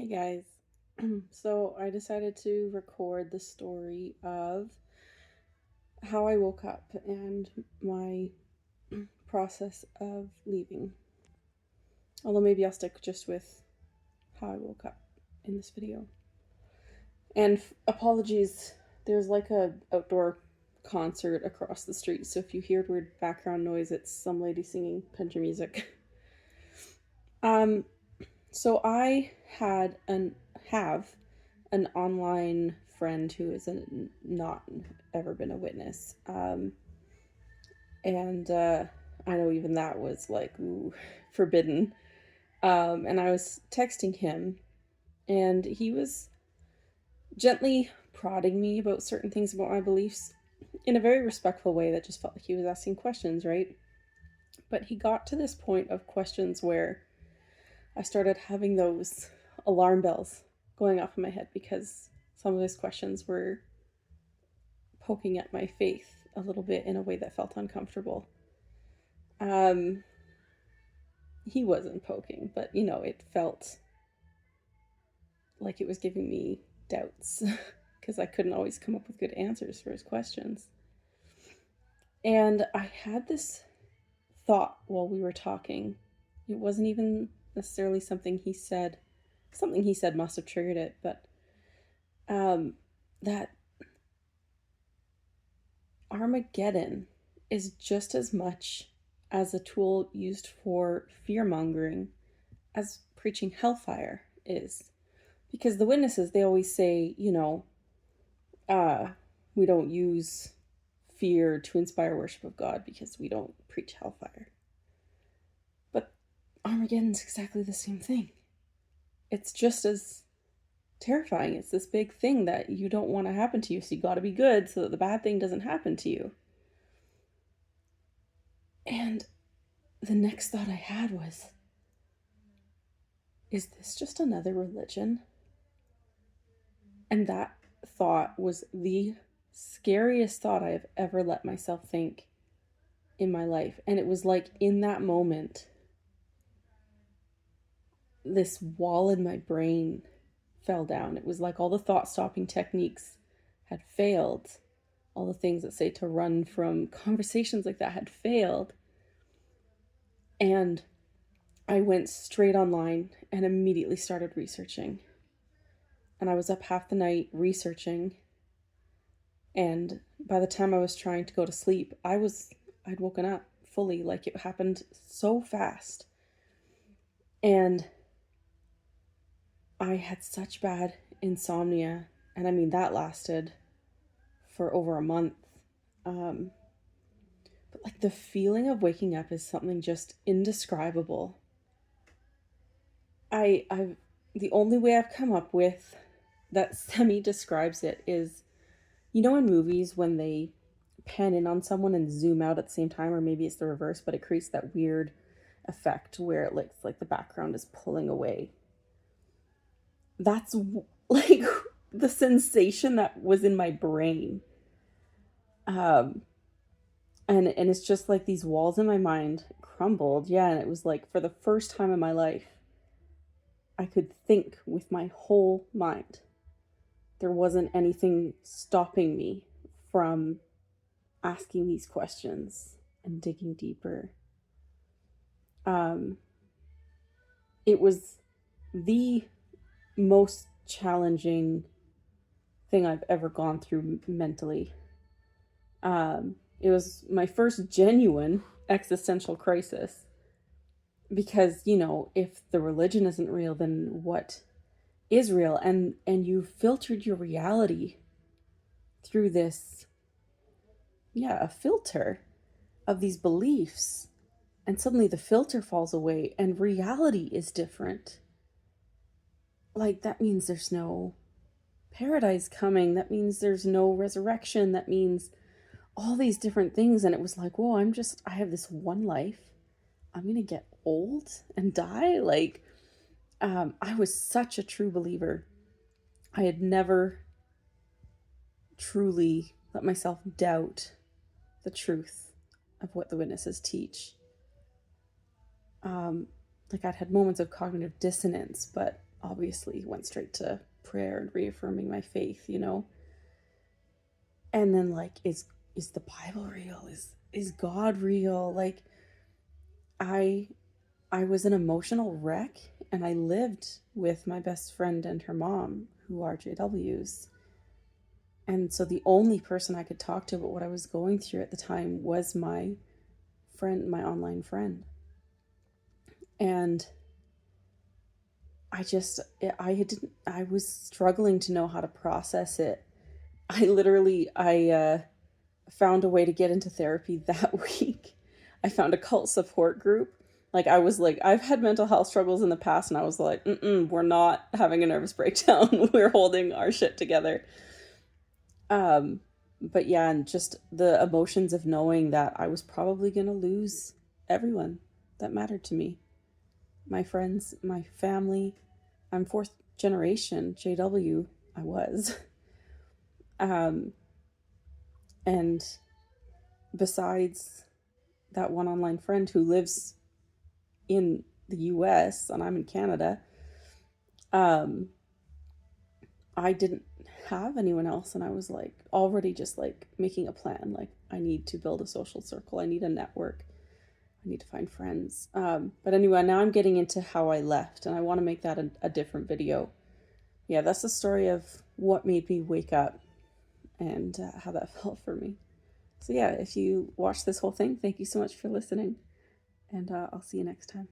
Hey guys. So I decided to record the story of how I woke up and my process of leaving. Although maybe I'll stick just with how I woke up in this video. And apologies, there's like a outdoor concert across the street, so if you hear weird background noise, it's some lady singing country music. um so I had an have an online friend who is not ever been a witness. And I know even that was like, ooh, forbidden. And I was texting him, and he was gently prodding me about certain things about my beliefs in a very respectful way that just felt like he was asking questions, right? But he got to this point of questions where I started having those alarm bells going off in my head because some of his questions were poking at my faith a little bit in a way that felt uncomfortable. Um, he wasn't poking, but it felt like it was giving me doubts because I couldn't always come up with good answers for his questions. And I had this thought while we were talking. It wasn't even necessarily something he said. Something he said must have triggered it, but that Armageddon is just as much as a tool used for fear mongering as preaching hellfire is. Because the witnesses, they always say, uh, we don't use fear to inspire worship of God because we don't preach hellfire. But Armageddon's exactly the same thing. It's just as terrifying. It's this big thing that you don't want to happen to you, so you got to be good so that the bad thing doesn't happen to you. And the next thought I had was, is this just another religion? And that thought was the scariest thought I have ever let myself think in my life. And it was like in that moment, this wall in my brain fell down. It was like all the thought stopping techniques had failed. All the things that say to run from conversations like that had failed. And I went straight online and immediately started researching. And I was up half the night researching. And by the time I was trying to go to sleep, I'd woken up fully. Like, it happened so fast. And I had such bad insomnia. And I mean, that lasted for over a month. But like, the feeling of waking up is something just indescribable. The only way I've come up with that semi describes it is, in movies when they pan in on someone and zoom out at the same time, or maybe it's the reverse, but it creates that weird effect where it looks like the background is pulling away. That's like the sensation that was in my brain. And it's just like these walls in my mind crumbled. Yeah, and it was like, for the first time in my life, I could think with my whole mind. There wasn't anything stopping me from asking these questions and digging deeper. It was the most challenging thing I've ever gone through mentally. It was my first genuine existential crisis because, if the religion isn't real, then what is real? And you filtered your reality through this, a filter of these beliefs, and suddenly the filter falls away and reality is different. Like, that means there's no paradise coming, that means there's no resurrection, that means all these different things. And it was like, whoa, I have this one life, I'm gonna get old and die. Like, I was such a true believer. I had never truly let myself doubt the truth of what the witnesses teach. Like, I'd had moments of cognitive dissonance, but obviously went straight to prayer and reaffirming my faith, you know. And then like, is the Bible real? Is God real? Like, I I was an emotional wreck, and I lived with my best friend and her mom, who are JWs. And so the only person I could talk to about what I was going through at the time was my friend, my online friend. And I was struggling to know how to process it. I found a way to get into therapy that week. I found a cult support group. Like, I was like, I've had mental health struggles in the past, and I was like, we're not having a nervous breakdown. We're holding our shit together. Um, but yeah, and just the emotions of knowing that I was probably gonna lose everyone that mattered to me, my friends, my family. I'm fourth generation JW. I was. Um, and besides that one online friend who lives in the US and I'm in Canada, um, I didn't have anyone else. And I was like, already just like making a plan. Like, I need to build a social circle, I need a network, I need to find friends. But anyway, now I'm getting into how I left, and I want to make that a different video. Yeah, that's the story of what made me wake up and how that felt for me. So yeah, if you watch this whole thing, thank you so much for listening, and I'll see you next time.